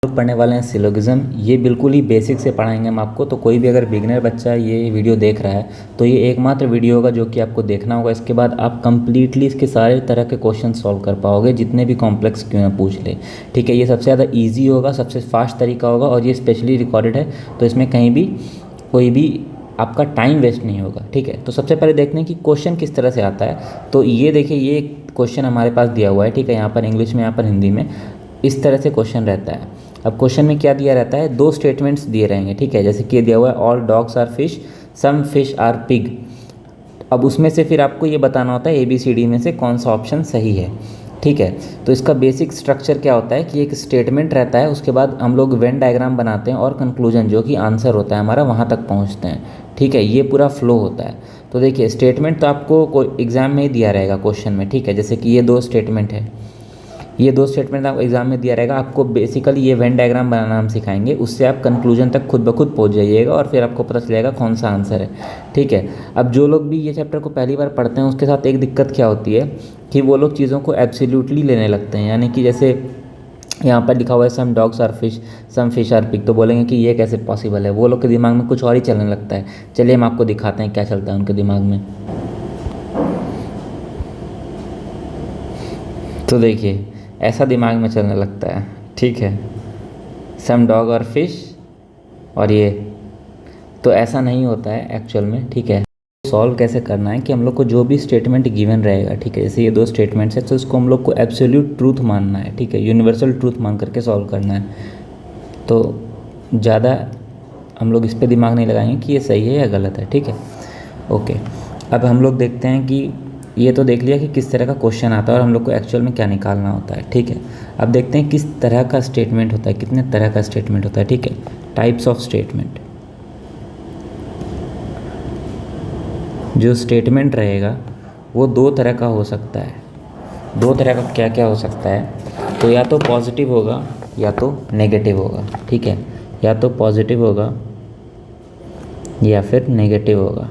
लोग पढ़ने वाले हैं सिलोगिज्म। ये बिल्कुल ही बेसिक से पढ़ाएंगे हम आपको। तो कोई भी अगर बिगनर बच्चा ये वीडियो देख रहा है तो ये एकमात्र वीडियो होगा जो कि आपको देखना होगा। इसके बाद आप कंप्लीटली इसके सारे तरह के क्वेश्चन सॉल्व कर पाओगे, जितने भी कॉम्प्लेक्स क्यों ना पूछ ले। ठीक है, ये सबसे ज़्यादा ईजी होगा, सबसे फास्ट तरीका होगा, और ये स्पेशली रिकॉर्डेड है तो इसमें कहीं भी कोई भी आपका टाइम वेस्ट नहीं होगा। ठीक है, तो सबसे पहले देखते हैं कि क्वेश्चन किस तरह से आता है। तो ये देखिए, ये क्वेश्चन हमारे पास दिया हुआ है। ठीक है, यहाँ पर इंग्लिश में, यहाँ पर हिंदी में, इस तरह से क्वेश्चन रहता है। अब क्वेश्चन में क्या दिया रहता है, दो स्टेटमेंट्स दिए रहेंगे। ठीक है, जैसे कि दिया हुआ है all dogs are fish, some fish are pig. अब उसमें से फिर आपको ये बताना होता है ABCD में से कौन सा ऑप्शन सही है। ठीक है, तो इसका बेसिक स्ट्रक्चर क्या होता है कि एक स्टेटमेंट रहता है, उसके बाद हम लोग वेन डायग्राम बनाते हैं और कंक्लूजन जो कि आंसर होता है हमारा, वहाँ तक पहुँचते हैं। ठीक है, ये पूरा फ्लो होता है। तो देखिए, स्टेटमेंट तो आपको कोई एग्ज़ाम में ही दिया रहेगा क्वेश्चन में। ठीक है, जैसे कि ये दो स्टेटमेंट है, ये दो स्टेटमेंट आपको एग्जाम में दिया रहेगा। आपको बेसिकली ये वेन डायग्राम बनाना हम सिखाएंगे, उससे आप कंक्लूजन तक खुद ब खुद पहुंच जाइएगा और फिर आपको पता चलेगा कौन सा आंसर है। ठीक है, अब जो लोग भी ये चैप्टर को पहली बार पढ़ते हैं उसके साथ एक दिक्कत क्या होती है कि वो लोग चीज़ों को एब्सोल्युटली लेने लगते हैं। यानी कि जैसे यहाँ पर लिखा हुआ है some dogs are fish, some fish are pig, तो बोलेंगे कि ये कैसे पॉसिबल है। वो लोग के दिमाग में कुछ और ही चलने लगता है। चलिए हम आपको दिखाते हैं क्या चलता है उनके दिमाग में। तो देखिए, ऐसा दिमाग में चलने लगता है। ठीक है, सम डॉग और फिश, और ये तो ऐसा नहीं होता है एक्चुअल में। ठीक है, सॉल्व कैसे करना है कि हम लोग को जो भी स्टेटमेंट गिवन रहेगा, ठीक है, जैसे ये दो स्टेटमेंट्स है तो इसको हम लोग को एब्सोल्यूट ट्रूथ मानना है। ठीक है, यूनिवर्सल ट्रूथ मान करके सॉल्व करना है। तो ज़्यादा हम लोग इस पर दिमाग नहीं लगाएंगे कि ये सही है या गलत है। ठीक है, ओके। अब हम लोग देखते हैं कि ये तो देख लिया कि किस तरह का क्वेश्चन आता है और हम लोग को एक्चुअल में क्या निकालना होता है। ठीक है, अब देखते हैं किस तरह का स्टेटमेंट होता है, कितने तरह का स्टेटमेंट होता है। ठीक है, टाइप्स ऑफ स्टेटमेंट। जो स्टेटमेंट रहेगा वो दो तरह का हो सकता है। दो तरह का क्या क्या हो सकता है, तो या तो पॉजिटिव होगा या तो नेगेटिव होगा। ठीक है, या तो पॉजिटिव होगा या फिर नेगेटिव होगा।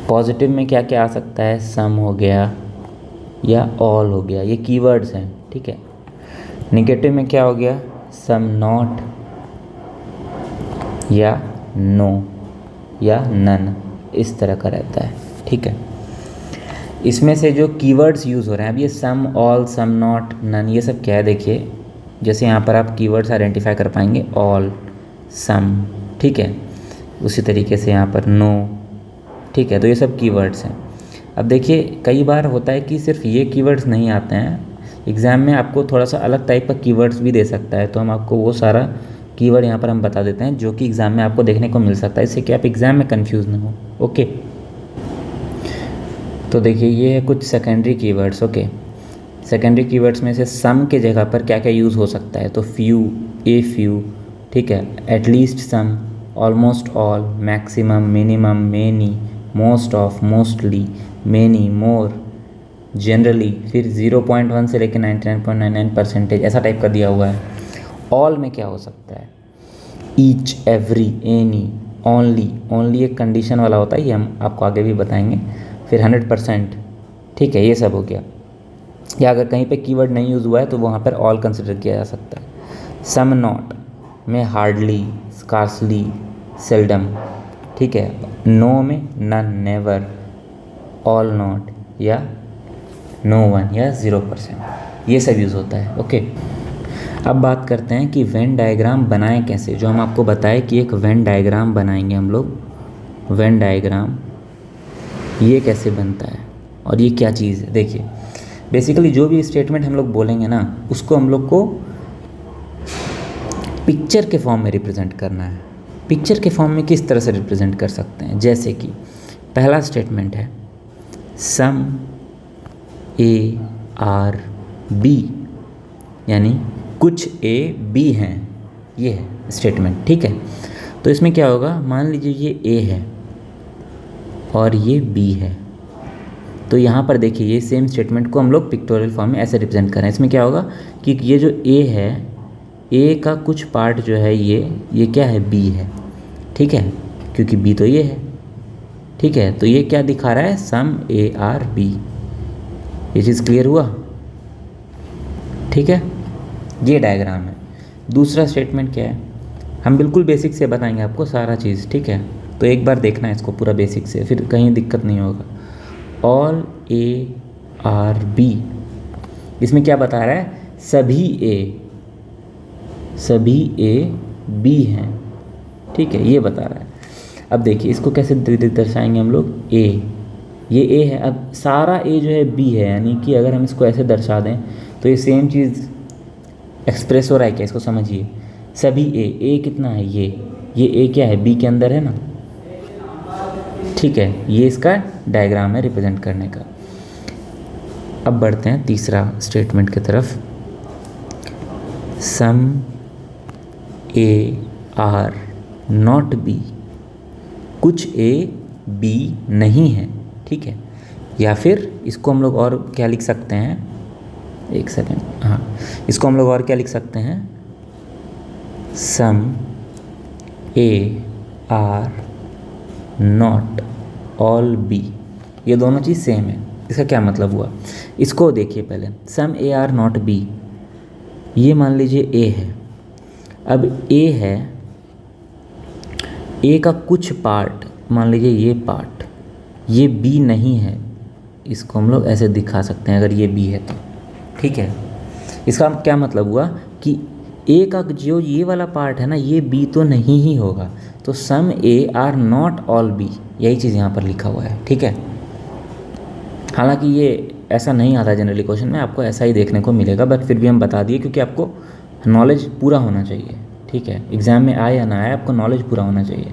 पॉजिटिव में क्या क्या आ सकता है, सम हो गया या ऑल हो गया, ये कीवर्ड्स हैं। ठीक है, नेगेटिव में क्या हो गया, सम नॉट या नो या नन, इस तरह का रहता है। ठीक है, इसमें से जो कीवर्ड्स यूज़ हो रहे हैं, अब ये सम, ऑल, सम नॉट, नन, ये सब क्या है देखिए। जैसे यहाँ पर आप कीवर्ड्स आइडेंटिफाई कर पाएंगे, ऑल, सम, ठीक है, उसी तरीके से यहाँ पर नो। ठीक है, तो ये सब कीवर्ड्स हैं। अब देखिए, कई बार होता है कि सिर्फ ये कीवर्ड्स नहीं आते हैं एग्ज़ाम में, आपको थोड़ा सा अलग टाइप का कीवर्ड्स भी दे सकता है। तो हम आपको वो सारा कीवर्ड यहाँ पर हम बता देते हैं जो कि एग्ज़ाम में आपको देखने को मिल सकता है, इससे कि आप एग्ज़ाम में कंफ्यूज ना हो। ओके, तो देखिए, ये है कुछ secondary keywords. Okay, secondary keywords में से सम के जगह पर क्या क्या यूज़ हो सकता है, तो फ्यू, ए फ्यू, ठीक है, at least some, almost all, maximum, minimum, many, most of, mostly, many, more, generally, फिर 0.1 से लेकर 99.99%, ऐसा टाइप का दिया हुआ है। ऑल में क्या हो सकता है, each, every, any, only, only एक कंडीशन वाला होता है, ये हम आपको आगे भी बताएंगे। फिर 100%, ठीक है, ये सब हो गया। या अगर कहीं पे कीवर्ड नहीं यूज़ हुआ है तो वहाँ पर ऑल कंसिडर किया जा सकता है। सम नॉट में हार्डली, स्कार्सली, सेल्डम, ठीक है। नो में नन, नेवर, ऑल नॉट या नो वन या 0%, ये सब यूज़ होता है। ओके, अब बात करते हैं कि वेन डायग्राम बनाएं कैसे। जो हम आपको बताएं कि एक वेन डायग्राम बनाएंगे हम लोग, वेन डायग्राम ये कैसे बनता है और ये क्या चीज़ है। देखिए, बेसिकली जो भी स्टेटमेंट हम लोग बोलेंगे ना, उसको हम लोग को पिक्चर के फॉर्म में रिप्रेजेंट करना है। पिक्चर के फॉर्म में किस तरह से रिप्रेजेंट कर सकते हैं, जैसे कि पहला स्टेटमेंट है सम ए आर बी, यानी कुछ ए बी हैं, ये है स्टेटमेंट। ठीक है, तो इसमें क्या होगा, मान लीजिए ये ए है और ये बी है, तो यहाँ पर देखिए ये सेम स्टेटमेंट को हम लोग पिक्टोरियल फॉर्म में ऐसे रिप्रेजेंट करें। इसमें क्या होगा कि ये जो ए है, ए का कुछ पार्ट जो है ये क्या है, बी है, ठीक है, क्योंकि बी तो ये है, ठीक है। तो ये क्या दिखा रहा है, सम ए आर बी। ये चीज़ क्लियर हुआ, ठीक है। ये डायग्राम है। दूसरा स्टेटमेंट क्या है, हम बिल्कुल बेसिक से बताएंगे आपको सारा चीज़, ठीक है। तो एक बार देखना है इसको पूरा बेसिक से, फिर कहीं दिक्कत नहीं होगा। ऑल ए आर बी, इसमें क्या बता रहा है, सभी ए बी हैं, ठीक है, ये बता रहा है। अब देखिए इसको कैसे दर्शाएंगे हम लोग, ये ए है, अब सारा ए जो है बी है, यानी कि अगर हम इसको ऐसे दर्शा दें तो ये सेम चीज़ एक्सप्रेस हो रहा है क्या, इसको समझिए। सभी ए कितना है, ये ए क्या है, बी के अंदर है ना, ठीक है। ये इसका डायग्राम है रिप्रेजेंट करने का। अब बढ़ते हैं तीसरा स्टेटमेंट की तरफ। सम ए आर नॉट बी, कुछ ए बी नहीं है, ठीक है। या फिर इसको हम लोग और क्या लिख सकते हैं, एक सेकेंड, हाँ, इसको हम लोग और क्या लिख सकते हैं, some A are not all B, ये दोनों चीज़ सेम है। इसका क्या मतलब हुआ, इसको देखिए पहले, सम ए आर नॉट बी, ये मान लीजिए ए है। अब ए है, ए का कुछ पार्ट, मान लीजिए ये पार्ट, ये बी नहीं है, इसको हम लोग ऐसे दिखा सकते हैं अगर ये बी है तो, ठीक है। इसका क्या मतलब हुआ कि ए का जो ये वाला पार्ट है ना, ये बी तो नहीं ही होगा, तो some A are not all B, यही चीज़ यहाँ पर लिखा हुआ है, ठीक है। हालांकि ये ऐसा नहीं आता जनरली क्वेश्चन में, आपको ऐसा ही देखने को मिलेगा, बट फिर भी हम बता दिए क्योंकि आपको नॉलेज पूरा होना चाहिए, ठीक है। एग्ज़ाम में आए या ना आए, आपको नॉलेज पूरा होना चाहिए।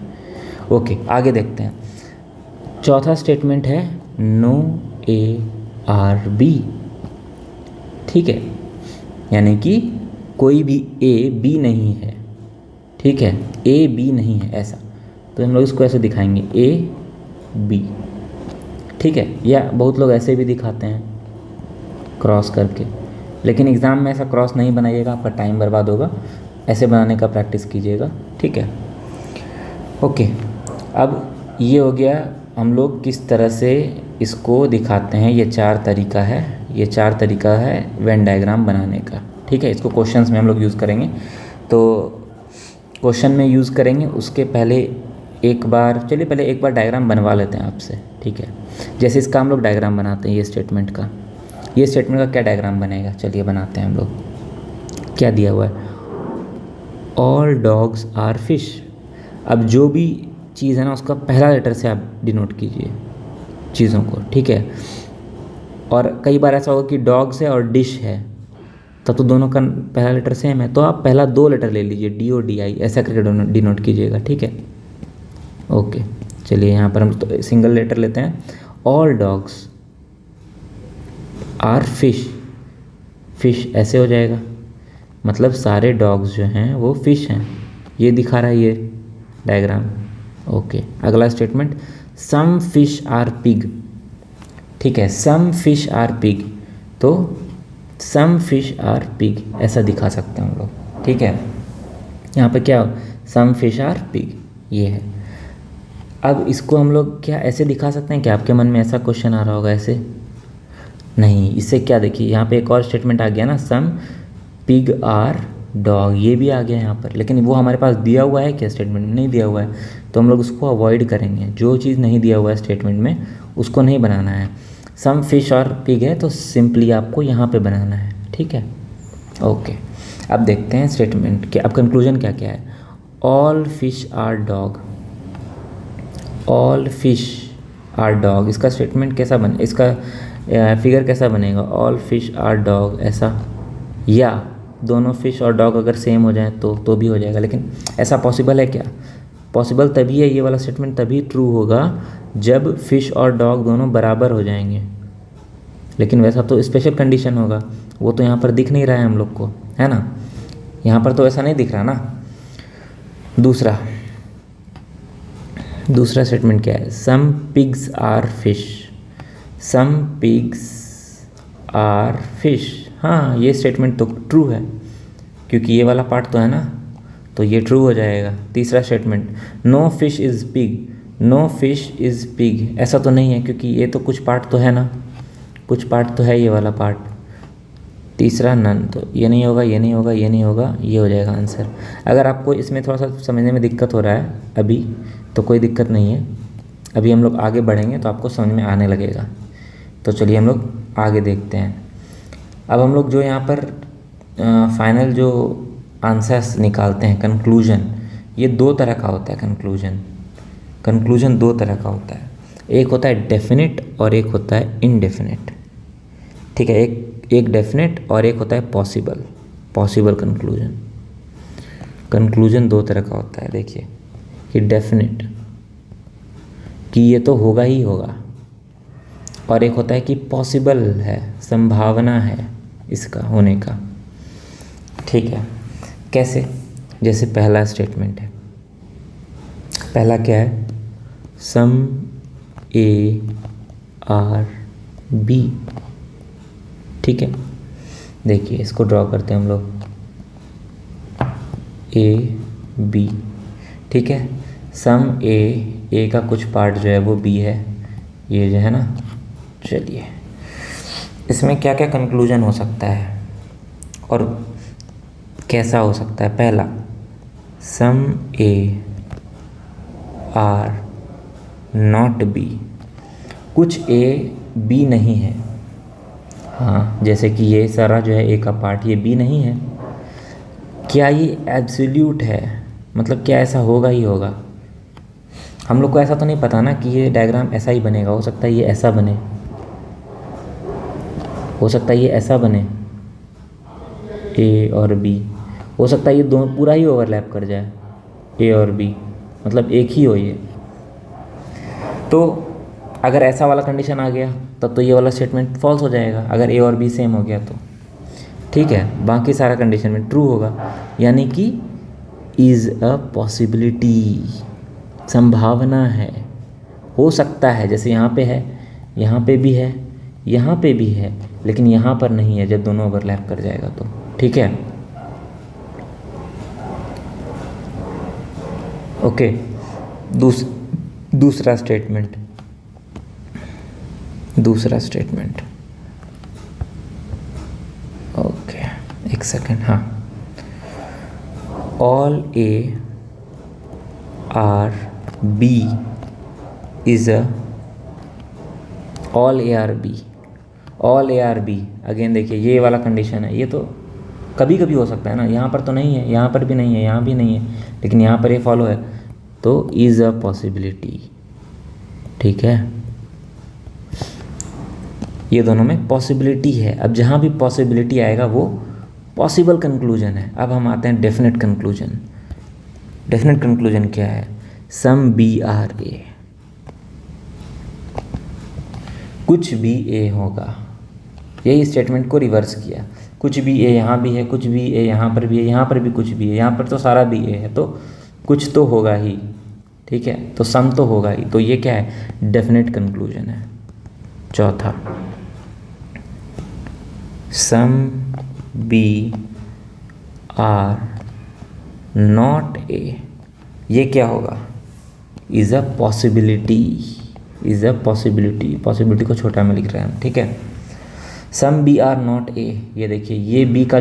ओके, आगे देखते हैं। चौथा स्टेटमेंट है नो ए आर बी, ठीक है, यानी कि कोई भी ए बी नहीं है, ठीक है, ए बी नहीं है ऐसा, तो हम लोग इसको ऐसे दिखाएंगे ए बी, ठीक है। या बहुत लोग ऐसे भी दिखाते हैं क्रॉस करके, लेकिन एग्ज़ाम में ऐसा क्रॉस नहीं बनाइएगा, आपका टाइम बर्बाद होगा, ऐसे बनाने का प्रैक्टिस कीजिएगा, ठीक है। ओके, अब ये हो गया हम लोग किस तरह से इसको दिखाते हैं, ये चार तरीका है वेन डायग्राम बनाने का, ठीक है। इसको क्वेश्चंस में हम लोग यूज़ करेंगे, तो क्वेश्चन में यूज़ करेंगे उसके पहले एक बार डायग्राम बनवा लेते हैं आपसे, ठीक है। जैसे इसका हम लोग डायग्राम बनाते हैं, ये स्टेटमेंट का क्या डायग्राम बनेगा, चलिए बनाते हैं हम लोग। क्या दिया हुआ है, ऑल डॉग्स आर फिश। अब जो भी चीज़ है ना, उसका पहला लेटर से आप डिनोट कीजिए चीज़ों को, ठीक है। और कई बार ऐसा होगा कि डॉग्स है और डिश है, तब तो दोनों का पहला लेटर सेम है, तो आप पहला दो लेटर ले लीजिए, डी ओ डी आई, ऐसा करके डिनोट कीजिएगा, ठीक है। ओके, चलिए यहाँ पर हम तो सिंगल लेटर लेते हैं। ऑल डॉग्स आर फिश ऐसे हो जाएगा, मतलब सारे डॉग्स जो हैं वो फिश हैं, ये दिखा रहा है ये डायग्राम। ओके, अगला statement, some fish are pig, ठीक है, सम फिश आर पिग, तो सम फिश आर पिग ऐसा दिखा सकते हैं हम लोग, ठीक है। यहाँ पे क्या, सम फिश आर पिग, ये है। अब इसको हम लोग क्या ऐसे दिखा सकते हैं, क्या आपके मन में ऐसा क्वेश्चन आ रहा होगा, ऐसे नहीं, इससे क्या, देखिए यहाँ पे एक और स्टेटमेंट आ गया ना, सम पिग आर डॉग, ये भी आ गया यहाँ पर, लेकिन वो हमारे पास दिया हुआ है क्या, स्टेटमेंट में नहीं दिया हुआ है, तो हम लोग उसको अवॉइड करेंगे। जो चीज़ नहीं दिया हुआ है स्टेटमेंट में उसको नहीं बनाना है। सम फिश और पिग है तो सिंपली आपको यहाँ पे बनाना है, ठीक है। ओके, अब देखते हैं स्टेटमेंट के अब कंक्लूजन क्या क्या है। All fish are dog, all fish are dog, इसका स्टेटमेंट कैसा बने, इसका फिगर कैसा बनेगा, ऑल फिश आर डॉग ऐसा, या दोनों फिश और डॉग अगर सेम हो जाए तो भी हो जाएगा, लेकिन ऐसा पॉसिबल है क्या, पॉसिबल तभी है, ये वाला स्टेटमेंट तभी ट्रू होगा जब फिश और डॉग दोनों बराबर हो जाएंगे, लेकिन वैसा तो स्पेशल कंडीशन होगा, वो तो यहाँ पर दिख नहीं रहा है हम लोग को, है ना, यहाँ पर तो ऐसा नहीं दिख रहा ना। दूसरा स्टेटमेंट क्या है, some pigs are fish, some pigs are fish, हाँ ये स्टेटमेंट तो ट्रू है क्योंकि ये वाला पार्ट तो है ना, तो ये ट्रू हो जाएगा। तीसरा statement, no fish is pig, no fish is pig, ऐसा तो नहीं है क्योंकि ये तो कुछ पार्ट तो है ना, कुछ पार्ट तो है ये वाला पार्ट, तीसरा नन, तो ये नहीं होगा, ये नहीं होगा, ये नहीं होगा, ये हो जाएगा आंसर। अगर आपको इसमें थोड़ा सा समझने में दिक्कत हो रहा है अभी, तो कोई दिक्कत नहीं है, अभी हम लोग आगे बढ़ेंगे तो आपको समझ में आने लगेगा। तो चलिए हम लोग आगे देखते हैं। अब हम लोग जो यहाँ पर फाइनल जो आंसर्स निकालते हैं, कंक्लूजन, ये दो तरह का होता है। कंक्लूजन दो तरह का होता है, एक होता है डेफिनेट और एक होता है इनडेफिनेट। ठीक है, एक डेफिनेट और एक होता है पॉसिबल कंक्लूजन दो तरह का होता है। देखिए कि डेफिनेट कि ये तो होगा ही होगा, और एक होता है कि पॉसिबल है, संभावना है इसका होने का। ठीक है, कैसे? जैसे पहला स्टेटमेंट है, पहला क्या है, सम ए आर बी। ठीक है, देखिए इसको ड्रॉ करते हैं हम लोग, ए बी। ठीक है, सम ए का कुछ पार्ट जो है वो बी है, ये जो है ना। चलिए इसमें क्या क्या कंक्लूजन हो सकता है और कैसा हो सकता है। पहला, सम ए आर नॉट बी, कुछ ए बी नहीं है। हाँ, जैसे कि ये सारा जो है ए का पार्ट, ये बी नहीं है। क्या ये एब्सोल्यूट है? मतलब क्या ऐसा होगा ही होगा? हम लोग को ऐसा तो नहीं पता ना कि ये डायग्राम ऐसा ही बनेगा। हो सकता है ये ऐसा बने, हो सकता है ये ऐसा बने, ए और बी। हो सकता है ये दोनों पूरा ही ओवरलैप कर जाए, ए और बी, मतलब एक ही हो ये। तो अगर ऐसा वाला कंडीशन आ गया तब तो ये वाला स्टेटमेंट फॉल्स हो जाएगा, अगर ए और बी सेम हो गया तो। ठीक है, बाकी सारा कंडीशन में ट्रू होगा, यानी कि इज़ अ पॉसिबिलिटी, संभावना है, हो सकता है। जैसे यहाँ पे है, यहाँ पे भी है, यहाँ पे भी है, लेकिन यहाँ पर नहीं है जब दोनों ओवरलैप कर जाएगा तो। ठीक है, ओके। दूसरा स्टेटमेंट, ओके, एक सेकेंड। हाँ, all A are B is a, all A are B. Again देखिए ये वाला कंडीशन है, ये तो कभी कभी हो सकता है ना, यहाँ पर तो नहीं है, यहाँ पर भी नहीं है, यहाँ भी नहीं है, लेकिन यहाँ पर ये फॉलो है, तो इज़ अ पॉसिबिलिटी। ठीक है, ये दोनों में पॉसिबिलिटी है। अब जहाँ भी पॉसिबिलिटी आएगा वो पॉसिबल कंक्लूजन है। अब हम आते हैं डेफिनेट कंक्लूजन। डेफिनेट कंक्लूजन क्या है? सम बी आर ए, कुछ भी ए होगा। यही स्टेटमेंट को रिवर्स किया, कुछ भी ए यहाँ भी है, कुछ भी ए यहाँ पर भी है, यहाँ पर भी कुछ भी है, यहाँ पर तो सारा भी ए है, तो कुछ तो होगा ही। ठीक है, तो सम तो होगा ही, तो ये क्या है? डेफिनेट कंक्लूजन है। चौथा, some B are not A, ये क्या होगा? Is a possibility, is a possibility. Possibility को छोटा में लिख रहे हैं हम। ठीक है, some B are not A, ये देखिए ये बी का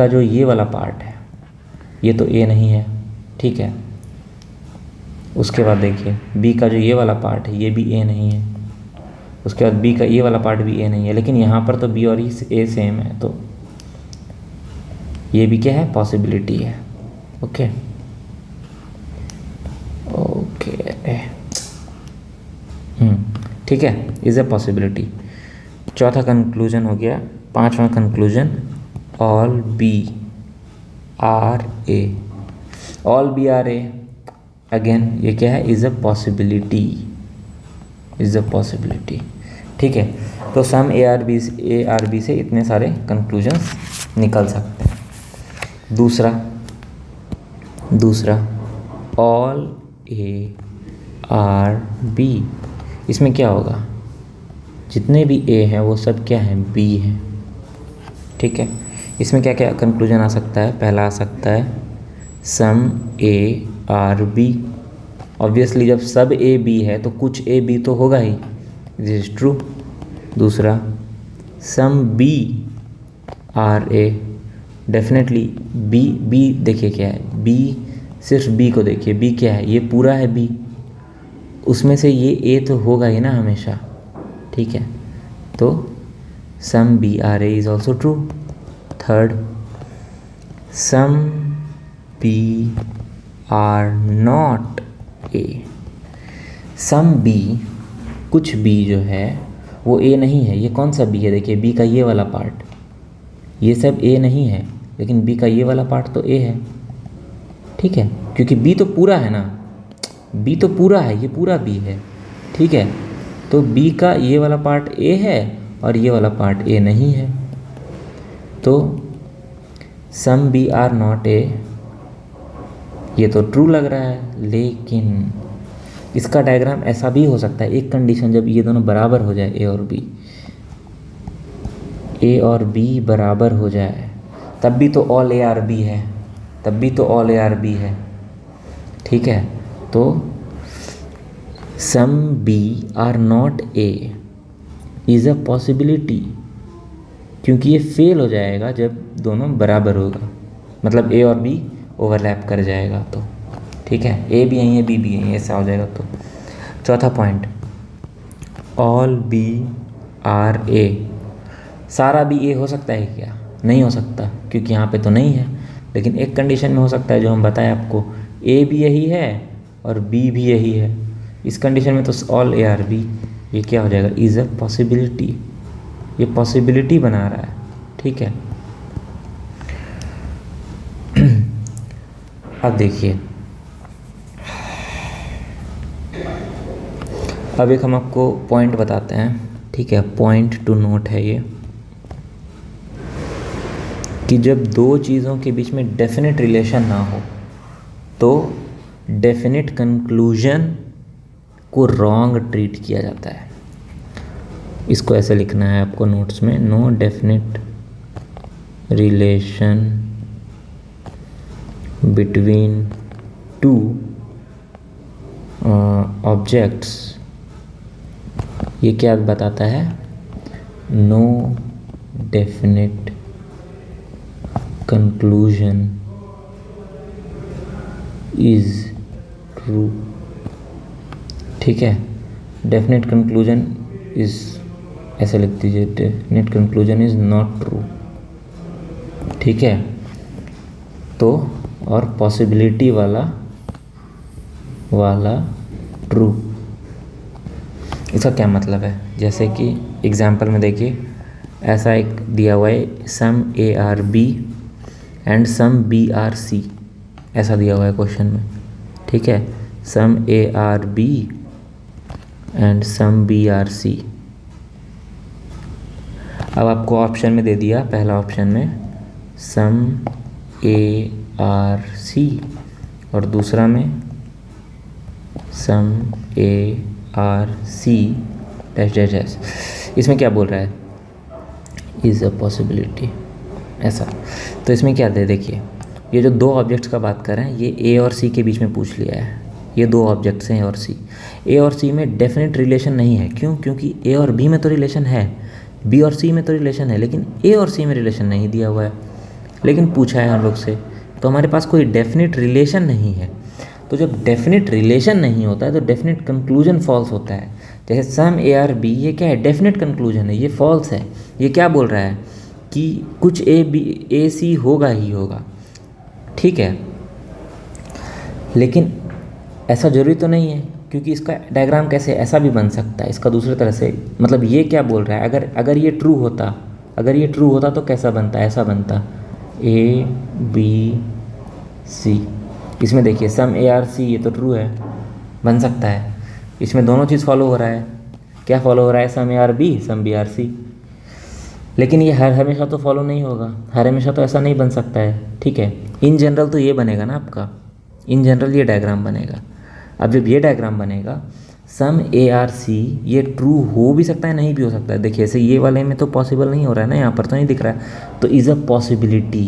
जो ये वाला पार्ट है, ये तो ए नहीं है। ठीक है, उसके बाद देखिए बी का जो ये वाला पार्ट है, ये भी ए नहीं है। उसके बाद बी का ये वाला पार्ट भी ए नहीं है, लेकिन यहाँ पर तो बी और ए सेम है, तो ये भी क्या है? पॉसिबिलिटी है। ओके ओके, ठीक है, इज़ अ पॉसिबिलिटी। चौथा कंक्लूजन हो गया। पांचवा conclusion, all B are A. All B are A, again ये क्या है? Is a possibility, is a possibility. ठीक है, तो सम ए आर बी से इतने सारे कंक्लूजन्स निकल सकते हैं। दूसरा ऑल ए आर बी, इसमें क्या होगा? जितने भी ए हैं वो सब क्या हैं? बी हैं। ठीक है, इसमें क्या क्या कंक्लूजन आ सकता है? पहला आ सकता है some A are B. Obviously जब सब ए बी है तो कुछ ए बी तो होगा ही, दिस इज ट्रू। दूसरा, some B are A, definitely B देखिए क्या है, बी सिर्फ बी को देखिए, बी क्या है, ये पूरा है बी, उसमें से ये ए तो होगा ही ना हमेशा, ठीक है। तो some B are A is also true. Third, some B are not A, some B, कुछ बी जो है वो ए नहीं है। ये कौन सा बी है, देखिए बी का ये वाला पार्ट, ये सब ए नहीं है, लेकिन बी का ये वाला पार्ट तो ए है, ठीक है, क्योंकि बी तो पूरा है ना, बी तो पूरा है, ये पूरा बी है, ठीक है। तो बी का ये वाला पार्ट ए है और ये वाला पार्ट ए नहीं है। तो some B are not A, ये तो ट्रू लग रहा है, लेकिन इसका डायग्राम ऐसा भी हो सकता है, एक कंडीशन जब ये दोनों बराबर हो जाए, ए और बी बराबर हो जाए, तब भी तो ऑल ए आर बी है, तब भी तो ऑल ए आर बी है, ठीक है। तो some B are not A is a possibility, क्योंकि ये फेल हो जाएगा जब दोनों बराबर होगा, मतलब ए और बी ओवरलैप कर जाएगा तो, ठीक है, ए भी यहीं है बी भी यहीं, ऐसा हो जाएगा। तो चौथा पॉइंट, ऑल बी आर ए, सारा भी ए हो सकता है क्या, नहीं हो सकता, क्योंकि यहाँ पे तो नहीं है, लेकिन एक कंडीशन में हो सकता है जो हम बताएं आपको, ए भी यही है और बी भी यही है, इस कंडीशन में तो ऑल ए आर बी, ये क्या हो जाएगा, इज़ अ पॉसिबिलिटी, ये पॉसिबिलिटी बना रहा है, ठीक है। अब देखिए, अब एक हम आपको पॉइंट बताते हैं, ठीक है, पॉइंट टू नोट है ये, कि जब दो चीज़ों के बीच में डेफिनेट रिलेशन ना हो तो डेफिनेट कंक्लूजन को रॉन्ग ट्रीट किया जाता है। इसको ऐसे लिखना है आपको नोट्स में, no definite relation between two objects, ये क्या बताता है, no definite conclusion is true, ठीक है। डेफिनेट कंक्लूजन इज, ऐसे लिख दीजिए, definite conclusion is not true, ठीक है। तो और पॉसिबिलिटी वाला ट्रू, इसका क्या मतलब है, जैसे कि एग्जाम्पल में देखिए, ऐसा एक दिया हुआ है, some A are B and some B are C, ऐसा दिया हुआ है क्वेश्चन में, ठीक है, some A are B and some B are C. अब आपको ऑप्शन में दे दिया, पहला ऑप्शन में सम ए आर सी और दूसरा में some A are C dash dash dash, इसमें क्या बोल रहा है, इज़ अ पॉसिबिलिटी, ऐसा। तो इसमें क्या दे, देखिए ये जो दो ऑब्जेक्ट्स का बात कर रहे हैं, ये ए और सी के बीच में पूछ लिया है, ये दो ऑब्जेक्ट्स हैं ए और सी, ए और सी में डेफिनेट रिलेशन नहीं है, क्यों, क्योंकि ए और बी में तो रिलेशन है, बी और सी में तो रिलेशन है, लेकिन ए और सी में रिलेशन नहीं दिया हुआ है, लेकिन पूछा है हम लोग से, तो हमारे पास कोई डेफिनेट रिलेशन नहीं है। तो जब डेफिनेट रिलेशन नहीं होता है तो डेफिनेट कंक्लूजन फॉल्स होता है। जैसे सम ए आर बी, ये क्या है, डेफिनेट कंक्लूजन है, ये फॉल्स है, ये क्या बोल रहा है कि कुछ ए सी होगा ही होगा, ठीक है, लेकिन ऐसा ज़रूरी तो नहीं है, क्योंकि इसका डायग्राम कैसे ऐसा भी बन सकता है, इसका दूसरी तरह से, मतलब ये क्या बोल रहा है, अगर ये ट्रू होता, अगर ये ट्रू होता तो कैसा बनता, ऐसा बनता, ए बी सी, इसमें देखिए सम ए आर सी, ये तो ट्रू है, बन सकता है, इसमें दोनों चीज़ फॉलो हो रहा है, क्या फॉलो हो रहा है, some A are B some B are C, लेकिन ये हर हमेशा तो फॉलो नहीं होगा, हर हमेशा तो ऐसा नहीं बन सकता है, ठीक है। इन जनरल तो ये बनेगा ना आपका, इन जनरल ये डायग्राम बनेगा। अब जब ये डायग्राम बनेगा, सम ए आर सी, ये ट्रू हो भी सकता है, नहीं भी हो सकता है, देखिए ऐसे ये वाले में तो पॉसिबल नहीं हो रहा है ना, यहाँ पर तो नहीं दिख रहा है, तो इज़ अ पॉसिबिलिटी,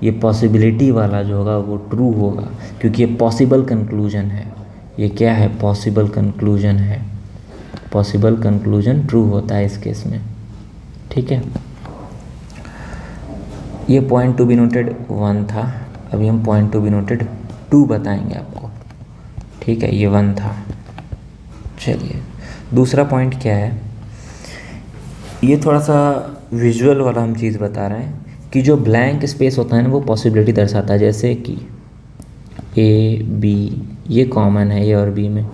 ये पॉसिबिलिटी वाला जो होगा वो ट्रू होगा, क्योंकि ये पॉसिबल कंक्लूजन है, ये क्या है, पॉसिबल कंक्लूजन है, पॉसिबल कंक्लूजन ट्रू होता है इस केस में, ठीक। ठीक है, ये पॉइंट टू बी नोटेड 1 था, अभी हम पॉइंट टू बी नोटेड 2 बताएंगे आपको। ठीक है, ये 1 था। चलिए दूसरा पॉइंट क्या है, ये थोड़ा सा विजुअल वाला हम चीज़ बता रहे हैं कि जो ब्लैंक स्पेस होता है ना वो पॉसिबिलिटी दर्शाता है। जैसे कि ए बी ये कॉमन है ए और बी में,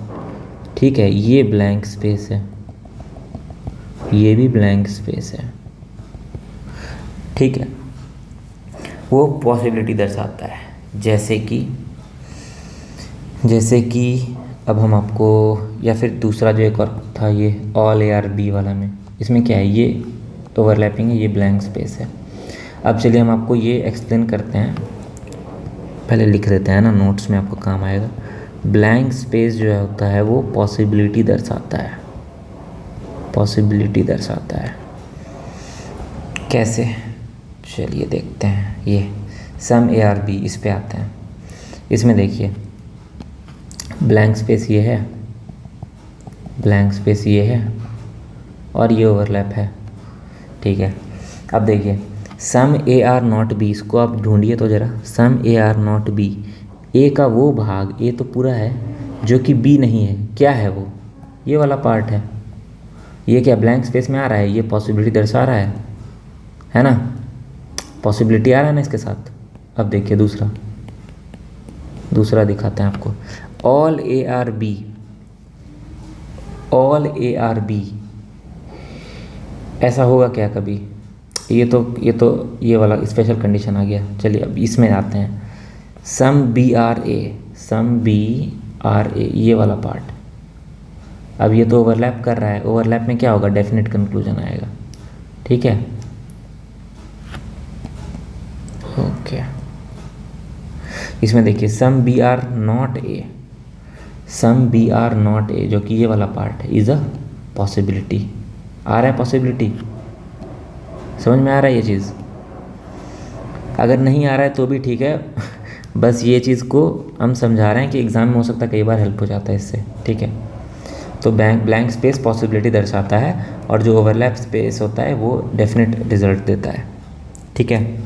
ठीक है, ये ब्लैंक स्पेस है, ये भी ब्लैंक स्पेस है, ठीक है, वो पॉसिबिलिटी दर्शाता है। जैसे कि अब हम आपको, या फिर दूसरा जो एक और था ये ऑल ए आर बी वाला में, इसमें क्या है, ये ओवरलैपिंग है, ये ब्लैंक स्पेस है। अब चलिए हम आपको ये एक्सप्लेन करते हैं, पहले लिख देते हैं ना, नोट्स में आपको काम आएगा। ब्लैंक स्पेस जो होता है वो पॉसिबिलिटी दर्शाता है, पॉसिबिलिटी दर्शाता है। कैसे, चलिए देखते हैं। ये सम ए आर बी, इस पे आते हैं। इसमें देखिए ब्लैंक स्पेस ये है, ब्लैंक स्पेस ये है और ये ओवरलैप है, ठीक है। अब देखिए सम ए आर नॉट बी, इसको आप ढूंढिए तो ज़रा, सम ए आर नॉट बी, ए का वो भाग, ए तो पूरा है जो कि बी नहीं है, क्या है वो, ये वाला पार्ट है। ये क्या ब्लैंक स्पेस में आ रहा है, ये पॉसिबिलिटी दर्शा रहा है ना, पॉसिबिलिटी आ रहा है ना इसके साथ। अब देखिए दूसरा दिखाते हैं आपको, all A are B, all A are B, ऐसा होगा क्या कभी, ये वाला स्पेशल कंडीशन आ गया। चलिए अब इसमें आते हैं, some B are A, some B are A, ये वाला पार्ट। अब ये तो ओवरलैप कर रहा है, ओवरलैप में क्या होगा, डेफिनेट कंक्लूजन आएगा, ठीक है, ओके। इसमें देखिए some B are not A, some B are not A, जो कि ये वाला पार्ट है, इज़ अ पॉसिबिलिटी। आ रहा है पॉसिबिलिटी, समझ में आ रहा है ये चीज़। अगर नहीं आ रहा है तो भी ठीक है, बस ये चीज़ को हम समझा रहे हैं कि एग्ज़ाम में हो सकता है कई बार हेल्प हो जाता है इससे, ठीक है। तो ब्लैंक स्पेस पॉसिबिलिटी दर्शाता है और जो ओवरलैप स्पेस होता है वो डेफिनेट रिजल्ट देता है, ठीक है।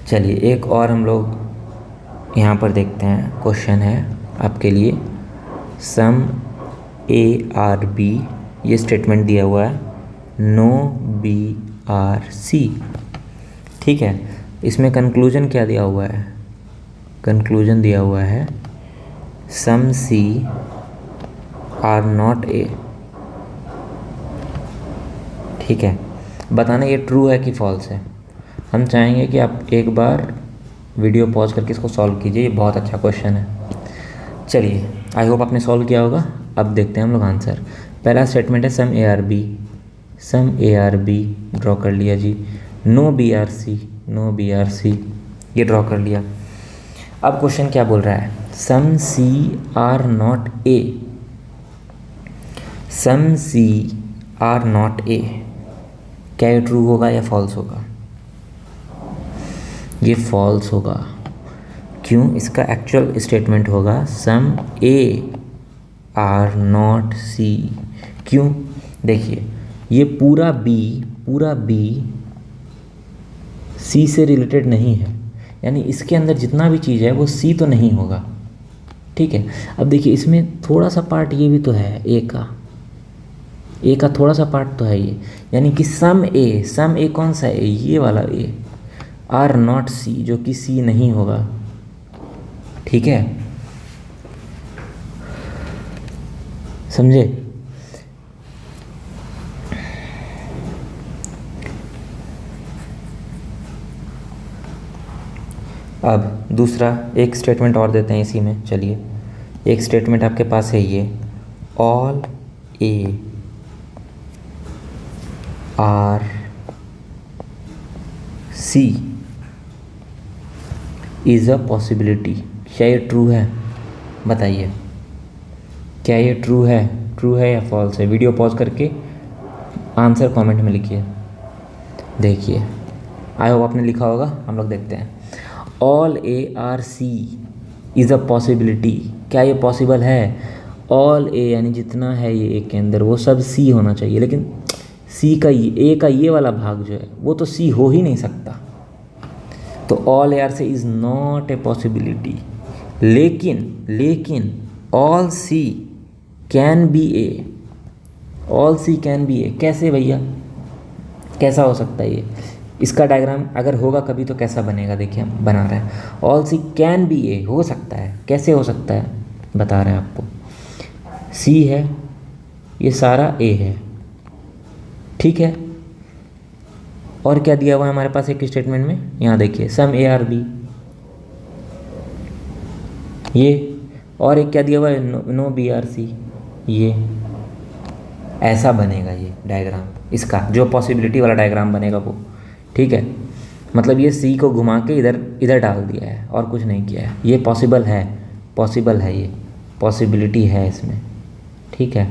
चलिए एक और हम लोग यहाँ पर देखते हैं, क्वेश्चन है आपके लिए, सम ए आर बी, ये स्टेटमेंट दिया हुआ है, नो बी आर सी, ठीक है। इसमें कंक्लूजन क्या दिया हुआ है, कंक्लूजन दिया हुआ है सम सी आर नॉट ए, ठीक है। बताना ये ट्रू है कि फॉल्स है। हम चाहेंगे कि आप एक बार वीडियो पॉज करके इसको सॉल्व कीजिए, ये बहुत अच्छा क्वेश्चन है। चलिए आई होप आपने सॉल्व किया होगा। अब देखते हैं हम लोग आंसर। पहला स्टेटमेंट है some A are B, some A are B draw कर लिया जी, no B are C, no B are C, ये ड्रॉ कर लिया। अब क्वेश्चन क्या बोल रहा है, some C are not A, some C are not A, क्या ये ट्रू होगा या फॉल्स होगा, ये फॉल्स होगा। क्यों, इसका एक्चुअल स्टेटमेंट होगा सम ए आर नॉट सी। क्यों, देखिए ये पूरा बी सी से रिलेटेड नहीं है, यानी इसके अंदर जितना भी चीज़ है वो सी तो नहीं होगा, ठीक है। अब देखिए इसमें थोड़ा सा पार्ट ये भी तो है ए का थोड़ा सा पार्ट तो है ये, यानी कि सम ए कौन सा ए, ये वाला ए, आर नॉट सी, जो कि सी नहीं होगा, ठीक है, समझे। अब दूसरा एक स्टेटमेंट और देते हैं इसी में। चलिए एक स्टेटमेंट आपके पास है ये, all A are C is a possibility. क्या ये ट्रू है, बताइए, क्या ये ट्रू है या फॉल्स है। वीडियो पॉज करके आंसर कमेंट में लिखिए। देखिए आई होप आपने लिखा होगा, हम लोग देखते हैं। All A are C is a possibility, क्या ये पॉसिबल है। ऑल ए यानी जितना है ये एक के अंदर वो सब सी होना चाहिए, लेकिन सी का ए का ये वाला भाग जो है वो तो सी हो ही नहीं सकता, तो all AR C is not a possibility. लेकिन all C can be A, all C can be A. कैसे भैया, कैसा हो सकता है ये? इसका डायग्राम अगर होगा कभी तो कैसा बनेगा, देखिए हम बना रहे हैं। ऑल सी कैन बी ए, हो सकता है। कैसे हो सकता है बता रहे हैं आपको। सी है, ये सारा ए है, ठीक है। और क्या दिया हुआ है हमारे पास एक स्टेटमेंट में, यहाँ देखिए सम AR B, ये। और एक क्या दिया हुआ है, नो BR C, ये। ऐसा बनेगा ये डायग्राम, इसका जो पॉसिबिलिटी वाला डायग्राम बनेगा वो, ठीक है। मतलब ये सी को घुमा के इधर डाल दिया है और कुछ नहीं किया है। ये पॉसिबल है, ये पॉसिबिलिटी है इसमें, ठीक है।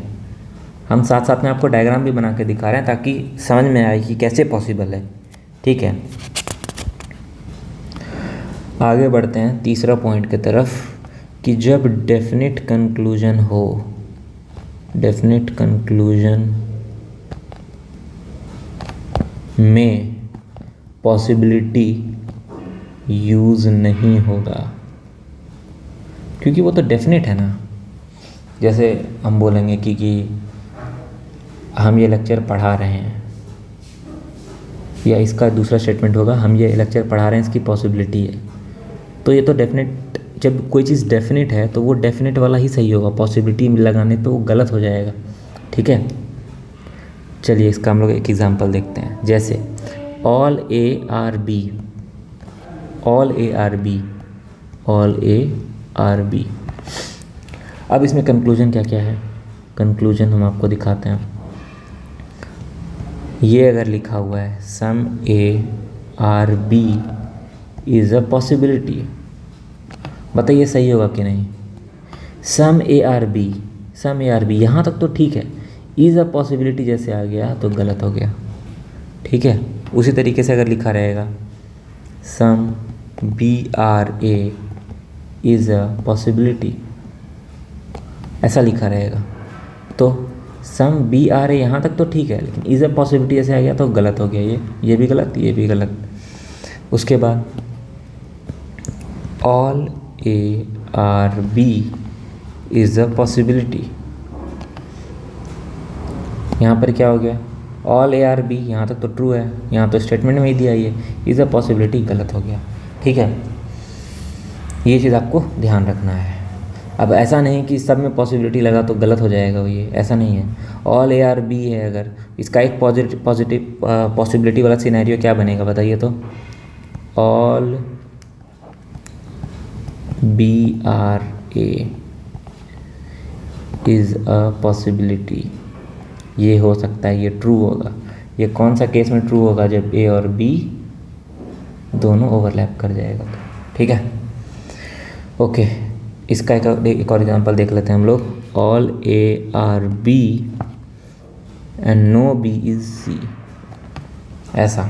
हम साथ साथ में आपको डायग्राम भी बना के दिखा रहे हैं ताकि समझ में आए कि कैसे पॉसिबल है, ठीक है। आगे बढ़ते हैं तीसरा पॉइंट की तरफ कि जब डेफिनेट कंक्लूजन हो, डेफिनेट कंक्लूजन में पॉसिबिलिटी यूज़ नहीं होगा, क्योंकि वो तो डेफिनेट है ना। जैसे हम बोलेंगे कि हम ये लेक्चर पढ़ा रहे हैं, या इसका दूसरा स्टेटमेंट होगा हम ये लेक्चर पढ़ा रहे हैं, इसकी पॉसिबिलिटी है। तो ये तो डेफिनेट, जब कोई चीज़ डेफिनेट है तो वो डेफिनेट वाला ही सही होगा, पॉसिबिलिटी लगाने तो वो गलत हो जाएगा, ठीक है। चलिए इसका हम लोग एक एग्जांपल देखते हैं। जैसे all AR B, all AR B, all AR B। अब इसमें कंक्लूजन क्या क्या है, कंक्लूजन हम आपको दिखाते हैं। ये अगर लिखा हुआ है सम AR B is a possibility, बताइए सही होगा कि नहीं। सम AR B यहाँ तक तो ठीक है, इज़ अ पॉसिबिलिटी जैसे आ गया तो गलत हो गया, ठीक है। उसी तरीके से अगर लिखा रहेगा सम BRA इज़ अ पॉसिबिलिटी, ऐसा लिखा रहेगा तो सम BRA यहाँ तक तो ठीक है, लेकिन इज़ अ पॉसिबिलिटी जैसे आ गया तो गलत हो गया, ये भी गलत, ये भी गलत। उसके बाद all AR B is a possibility, यहाँ पर क्या हो गया, ऑल AR B यहाँ तक तो ट्रू है, यहाँ तो स्टेटमेंट में ही दिया ये इज़ अ पॉसिबिलिटी, गलत हो गया, ठीक है। ये चीज़ आपको ध्यान रखना है। अब ऐसा नहीं कि सब में पॉसिबिलिटी लगा तो गलत हो जाएगा, ये ऐसा नहीं है। ऑल AR B है, अगर इसका एक पॉजिटिव पॉसिबिलिटी वाला सिनेरियो क्या बनेगा बताइए तो, all BRA is a possibility, ये हो सकता है, ये ट्रू होगा। ये कौन सा केस में ट्रू होगा, जब A और B दोनों ओवरलैप कर जाएगा, ठीक है। ओके, इसका एक और एग्जांपल देख लेते हैं हम लोग। All AR B and no B is C, ऐसा,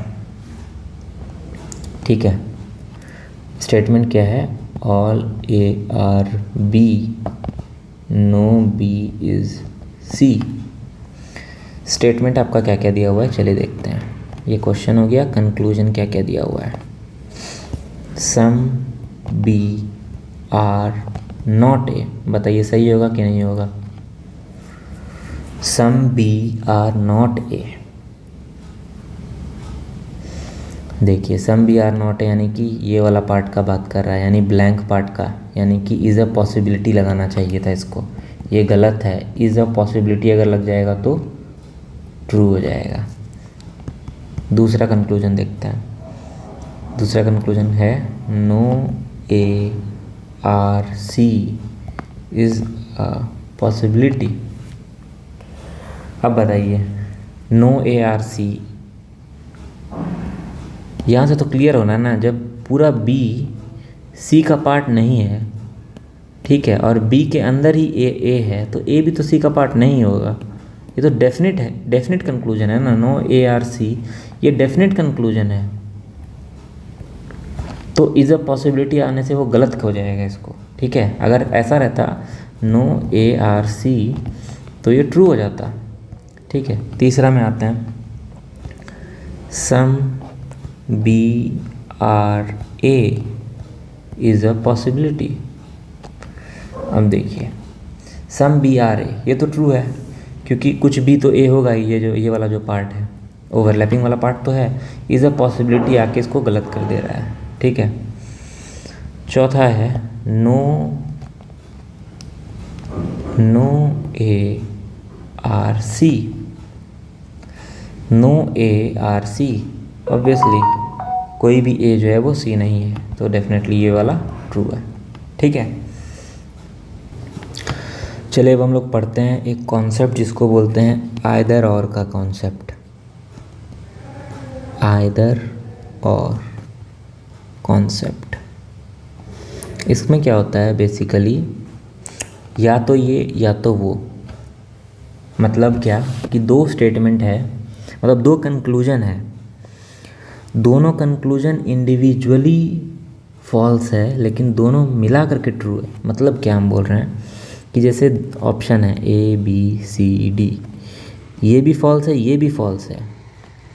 ठीक है। स्टेटमेंट क्या है, all AR B no B is C। Statement आपका क्या क्या दिया हुआ है चलिए देखते हैं। ये क्वेश्चन हो गया, कंक्लूजन क्या क्या दिया हुआ है। सम BR नॉट A, बताइए सही होगा कि नहीं होगा। सम BR नॉट A, देखिए सम BR नॉट A यानी कि ये वाला पार्ट का बात कर रहा है, यानी ब्लैंक पार्ट का, यानी कि इज़ अ पॉसिबिलिटी लगाना चाहिए था इसको, ये गलत है। इज़ अ पॉसिबिलिटी अगर लग जाएगा तो ट्रू हो जाएगा। दूसरा कंक्लूजन देखते हैं। दूसरा कंक्लूजन है no AR C is a possibility. अब बताइए नो AR C, यहाँ से तो क्लियर होना ना, जब पूरा B C का पार्ट नहीं है, ठीक है, और B के अंदर ही A है, तो A भी तो C का पार्ट नहीं होगा। ये तो डेफिनेट है, डेफिनेट कंक्लूजन है ना, नो AR C, ये डेफिनेट कंक्लूजन है। तो इज़ अ पॉसिबिलिटी आने से वो गलत हो जाएगा इसको, ठीक है। अगर ऐसा रहता नो AR C तो ये ट्रू हो जाता, ठीक है। तीसरा में आते हैं, some B are A is a possibility. अब देखिए सम बी आर ए, ये तो ट्रू है क्योंकि कुछ भी तो ए होगा ही, ये वाला जो पार्ट है ओवरलैपिंग वाला पार्ट तो है। इज़ अ पॉसिबिलिटी आके इसको गलत कर दे रहा है, ठीक है। चौथा है no A are C, no A are C, obviously कोई भी ए जो है वो सी नहीं है, तो डेफिनेटली ये वाला ट्रू है, ठीक है। चलिए अब हम लोग पढ़ते हैं एक कॉन्सेप्ट जिसको बोलते हैं आइदर और का कॉन्सेप्ट। आइदर और कॉन्सेप्ट, इसमें क्या होता है बेसिकली, या तो ये या तो वो। मतलब क्या कि दो स्टेटमेंट है, मतलब दो कंक्लूजन है, दोनों कंक्लूजन इंडिविजुअली फॉल्स है लेकिन दोनों मिला करके ट्रू है। मतलब क्या हम बोल रहे हैं कि जैसे ऑप्शन है ए बी सी डी, ये भी फॉल्स है ये भी फॉल्स है,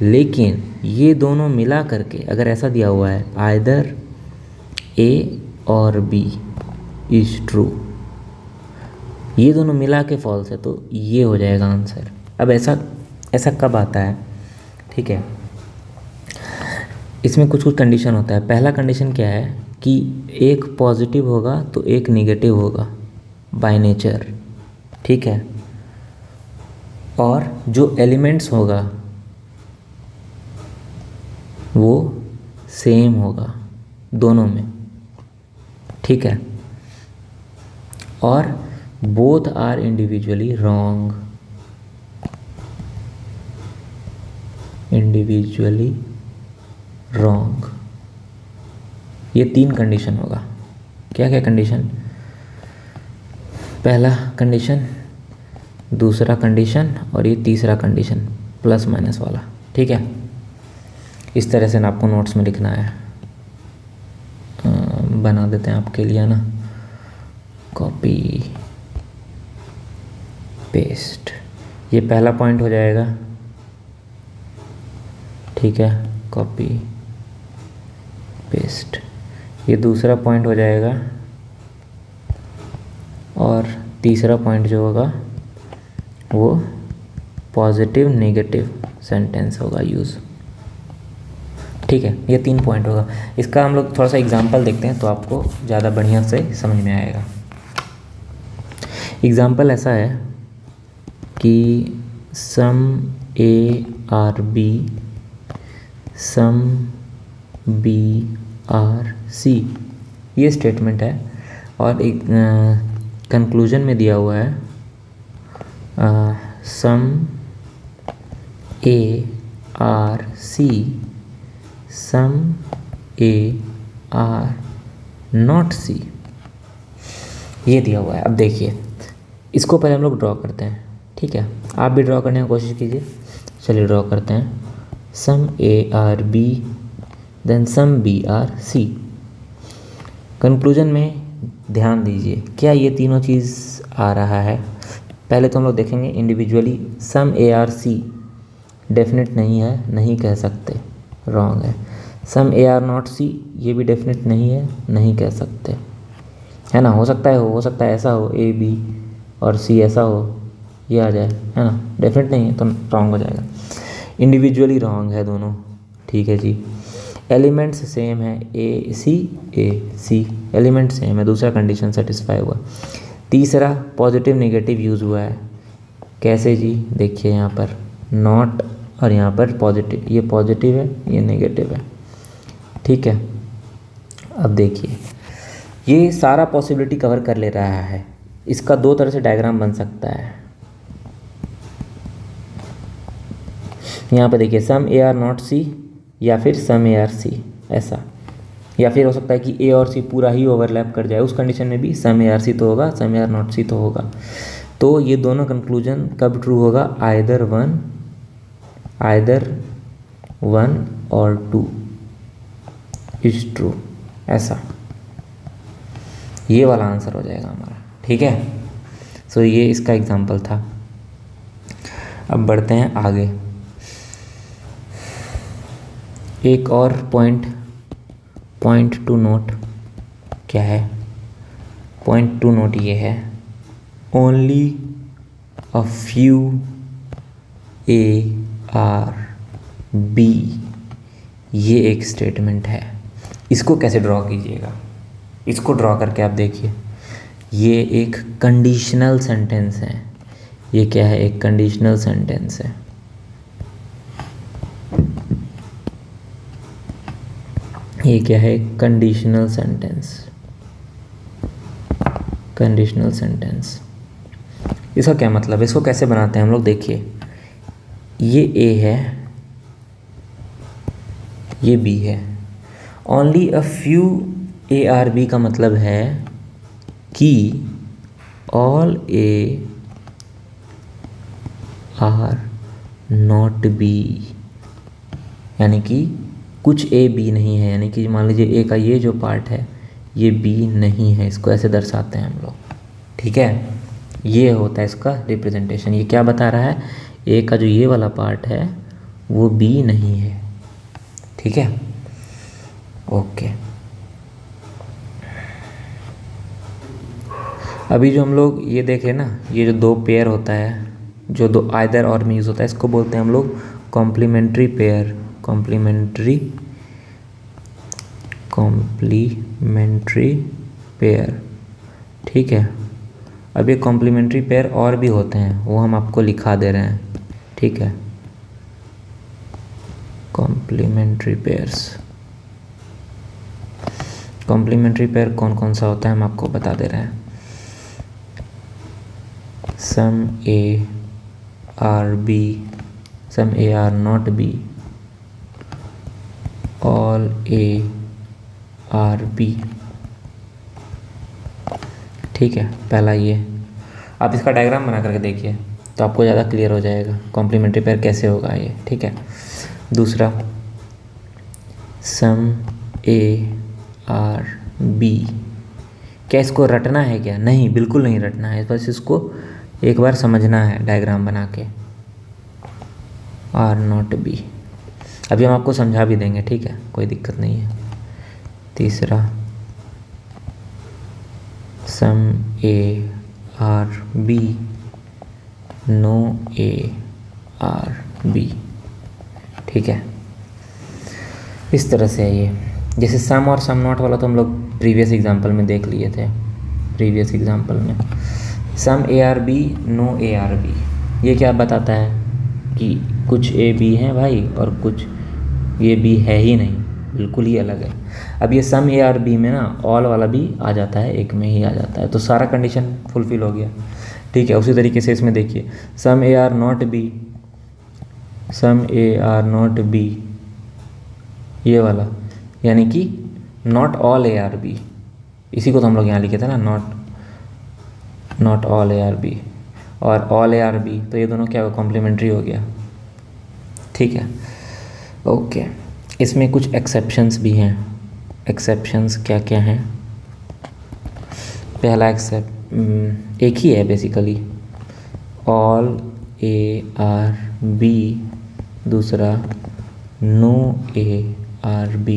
लेकिन ये दोनों मिला करके अगर ऐसा दिया हुआ है आइदर ए और बी इज ट्रू, ये दोनों मिला के फॉल्स है, तो ये हो जाएगा आंसर। अब ऐसा कब आता है, ठीक है। इसमें कुछ कुछ कंडीशन होता है। पहला कंडीशन क्या है कि एक पॉजिटिव होगा तो एक नेगेटिव होगा बाय नेचर, ठीक है। और जो एलिमेंट्स होगा वो सेम होगा दोनों में, ठीक है। और both are individually wrong, individually wrong, ये तीन कंडीशन होगा। क्या क्या कंडीशन, पहला कंडीशन, दूसरा कंडीशन और ये तीसरा कंडीशन प्लस माइनस वाला, ठीक है। इस तरह से ना आपको नोट्स में लिखना है, बना देते हैं आपके लिए ना, कॉपी पेस्ट। ये पहला पॉइंट हो जाएगा, ठीक है, कॉपी पेस्ट। ये दूसरा पॉइंट हो जाएगा और तीसरा पॉइंट जो होगा वो पॉजिटिव नेगेटिव सेंटेंस होगा यूज़, ठीक है। ये तीन पॉइंट होगा। इसका हम लोग थोड़ा सा एग्जांपल देखते हैं तो आपको ज़्यादा बढ़िया से समझ में आएगा। एग्जांपल ऐसा है कि some A are B, some B are C, ये स्टेटमेंट है। और एक कंक्लूजन में दिया हुआ है some A are C, some A are not C, ये दिया हुआ है। अब देखिए इसको पहले हम लोग ड्रॉ करते हैं, ठीक है। आप भी ड्रॉ करने की कोशिश कीजिए। चलिए ड्रॉ करते हैं। Some A are B then some B are C. Conclusion में ध्यान दीजिए क्या ये तीनों चीज़ आ रहा है। पहले तो हम लोग देखेंगे individually. Some A are C definite नहीं है, नहीं कह सकते, रॉन्ग है। Some A are not C, ये भी डेफिनेट नहीं है, नहीं कह सकते, है ना। हो सकता है ऐसा हो, ए बी और सी ऐसा हो, ये आ जाए, है ना। डेफिनेट नहीं है तो रॉन्ग हो जाएगा। इंडिविजुअली रॉन्ग है दोनों, ठीक है जी। एलिमेंट्स सेम है, ए सी एलिमेंट सेम है, दूसरा कंडीशन सेटिस्फाई हुआ। तीसरा पॉजिटिव नेगेटिव यूज़ हुआ है। कैसे जी, देखिए यहाँ पर नॉट और यहाँ पर पॉजिटिव, ये पॉजिटिव है ये नेगेटिव है, ठीक है। अब देखिए ये सारा पॉसिबिलिटी कवर कर ले रहा है। इसका दो तरह से डायग्राम बन सकता है। यहाँ पर देखिए सम ए आर नॉट सी या फिर सम ए आर सी, ऐसा। या फिर हो सकता है कि ए और सी पूरा ही ओवरलैप कर जाए, उस कंडीशन में भी सम ए आर सी तो होगा, सम ए आर नॉट सी तो होगा। तो ये दोनों कंक्लूजन कब ट्रू होगा, आइदर वन और टू इज ट्रू, ऐसा। ये वाला आंसर हो जाएगा हमारा, ठीक है। सो ये इसका एग्जाम्पल था। अब बढ़ते हैं आगे। एक और पॉइंट टू नोट क्या है, पॉइंट टू नोट ये है, ओनली अ फ्यू ARB, ये एक स्टेटमेंट है। इसको कैसे ड्रॉ कीजिएगा, इसको ड्रॉ करके आप देखिए, ये एक कंडीशनल सेंटेंस है। ये क्या है, एक कंडीशनल सेंटेंस है। ये क्या है, कंडीशनल सेंटेंस, कंडीशनल सेंटेंस। इसका क्या मतलब है, इसको कैसे बनाते हैं हम लोग, देखिए ये A है, ये B है। ओनली अ फ्यू ARB का मतलब है कि all A are not B, यानी कि कुछ A B नहीं है, यानी कि मान लीजिए A का ये जो पार्ट है ये B नहीं है, इसको ऐसे दर्शाते हैं हम लोग, ठीक है। ये होता है इसका रिप्रेजेंटेशन। ये क्या बता रहा है, A का जो ये वाला पार्ट है वो B नहीं है, ठीक है, ओके। अभी जो हम लोग ये देखे ना, ये जो दो पेयर होता है, जो दो आइदर और में यूज़ होता है, इसको बोलते हैं हम लोग कॉम्प्लीमेंट्री पेयर, कॉम्प्लीमेंट्री पेयर, ठीक है। अब ये कॉम्प्लीमेंट्री पेयर और भी होते हैं, वो हम आपको लिखा दे रहे हैं, ठीक है। कॉम्प्लीमेंट्री पेयर्स, कॉम्प्लीमेंट्री पेयर कौन कौन सा होता है हम आपको बता दे रहे हैं। Some ARB, some AR not B, all ARB, ठीक है। पहला ये, आप इसका डायग्राम बना करके देखिए तो आपको ज़्यादा क्लियर हो जाएगा कॉम्प्लीमेंट्री पेयर कैसे होगा ये, ठीक है। दूसरा सम ARB, क्या इसको रटना है क्या, नहीं, बिल्कुल नहीं रटना है, बस इसको एक बार समझना है डायग्राम बना के। आर नॉट B, अभी हम आपको समझा भी देंगे, ठीक है, कोई दिक्कत नहीं है। तीसरा सम ARB नो ARB, ठीक है। इस तरह से है ये। जैसे सम और सम नॉट वाला तो हम लोग प्रीवियस एग्जांपल में देख लिए थे, प्रीवियस एग्जांपल में। सम ARB नो ARB, ये क्या बताता है कि कुछ A B हैं भाई और कुछ ये B है ही नहीं, बिल्कुल ही अलग है। अब ये सम ARB में ना ऑल वाला भी आ जाता है, एक में ही आ जाता है, तो सारा कंडीशन फुलफिल हो गया, ठीक है। उसी तरीके से इसमें देखिए some AR not B, some AR not B, ये वाला, यानी कि नॉट ऑल ARB, इसी को तो हम लोग यहाँ लिखे थे ना, नॉट ऑल ARB और ऑल ARB, तो ये दोनों क्या हो, कॉम्प्लीमेंट्री हो गया, ठीक है, ओके। इसमें कुछ एक्सेप्शंस भी हैं। एक्सेप्शंस क्या क्या हैं, पहला एक ही है बेसिकली, ऑल ARB, दूसरा नो ARB।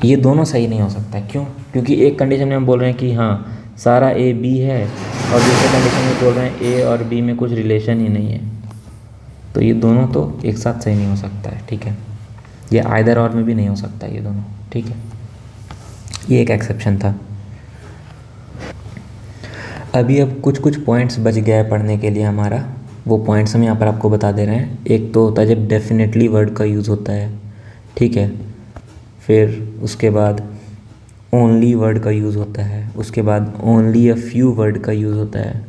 ये दोनों सही नहीं हो सकता, क्यों, क्योंकि एक कंडीशन में हम बोल रहे हैं कि हाँ सारा A B है और दूसरे कंडीशन में बोल रहे हैं A और B में कुछ रिलेशन ही नहीं है, तो ये दोनों तो एक साथ सही नहीं हो सकता है, ठीक है। ये आइदर और में भी नहीं हो सकता ये दोनों, ठीक है। ये एक एक्सेप्शन था। अभी अब कुछ कुछ पॉइंट्स बच गया है पढ़ने के लिए हमारा, वो पॉइंट्स हम यहाँ पर आपको बता दे रहे हैं। एक तो होता है जब डेफिनेटली वर्ड का यूज़ होता है, ठीक है, फिर उसके बाद ओनली वर्ड का यूज़ होता है, उसके बाद ओनली अ फ्यू वर्ड का यूज़ होता है,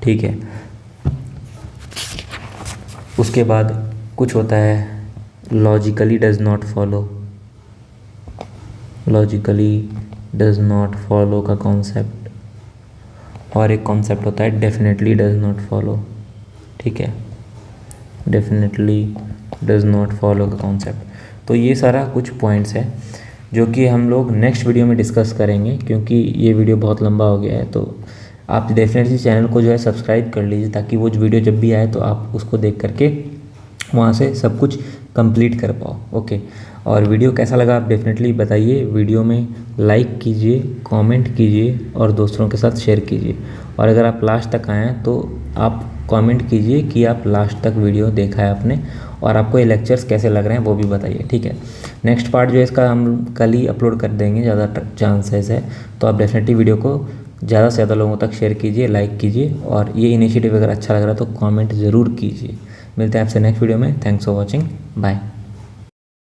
ठीक है। उसके बाद कुछ होता है logically does not follow, logically does not follow का कॉन्सेप्ट, और एक कॉन्सेप्ट होता है डेफिनेटली डज नॉट फॉलो, ठीक है, डेफिनेटली डज नॉट फॉलो का कॉन्सेप्ट। तो ये सारा कुछ पॉइंट्स है जो कि हम लोग नेक्स्ट वीडियो में डिस्कस करेंगे, क्योंकि ये वीडियो बहुत लंबा हो गया है। तो आप डेफिनेटली चैनल को जो है सब्सक्राइब कर लीजिए, ताकि वो जो वीडियो जब भी आए तो आप उसको देख करके वहाँ से सब कुछ कंप्लीट कर पाओ। ओके, और वीडियो कैसा लगा आप डेफिनेटली बताइए, वीडियो में लाइक कीजिए, कमेंट कीजिए और दोस्तों के साथ शेयर कीजिए। और अगर आप लास्ट तक आए हैं तो आप कमेंट कीजिए कि आप लास्ट तक वीडियो देखा है आपने, और आपको ये लेक्चर्स कैसे लग रहे हैं वो भी बताइए, ठीक है। नेक्स्ट पार्ट जो है इसका हम कल ही अपलोड कर देंगे, ज़्यादा चांसेस है। तो आप डेफिनेटली वीडियो को ज़्यादा से ज़्यादा लोगों तक शेयर कीजिए, लाइक कीजिए, और ये इनिशिएटिव अगर अच्छा लग रहा है तो कमेंट ज़रूर कीजिए। मिलते हैं आपसे नेक्स्ट वीडियो में। Thanks for watching, bye.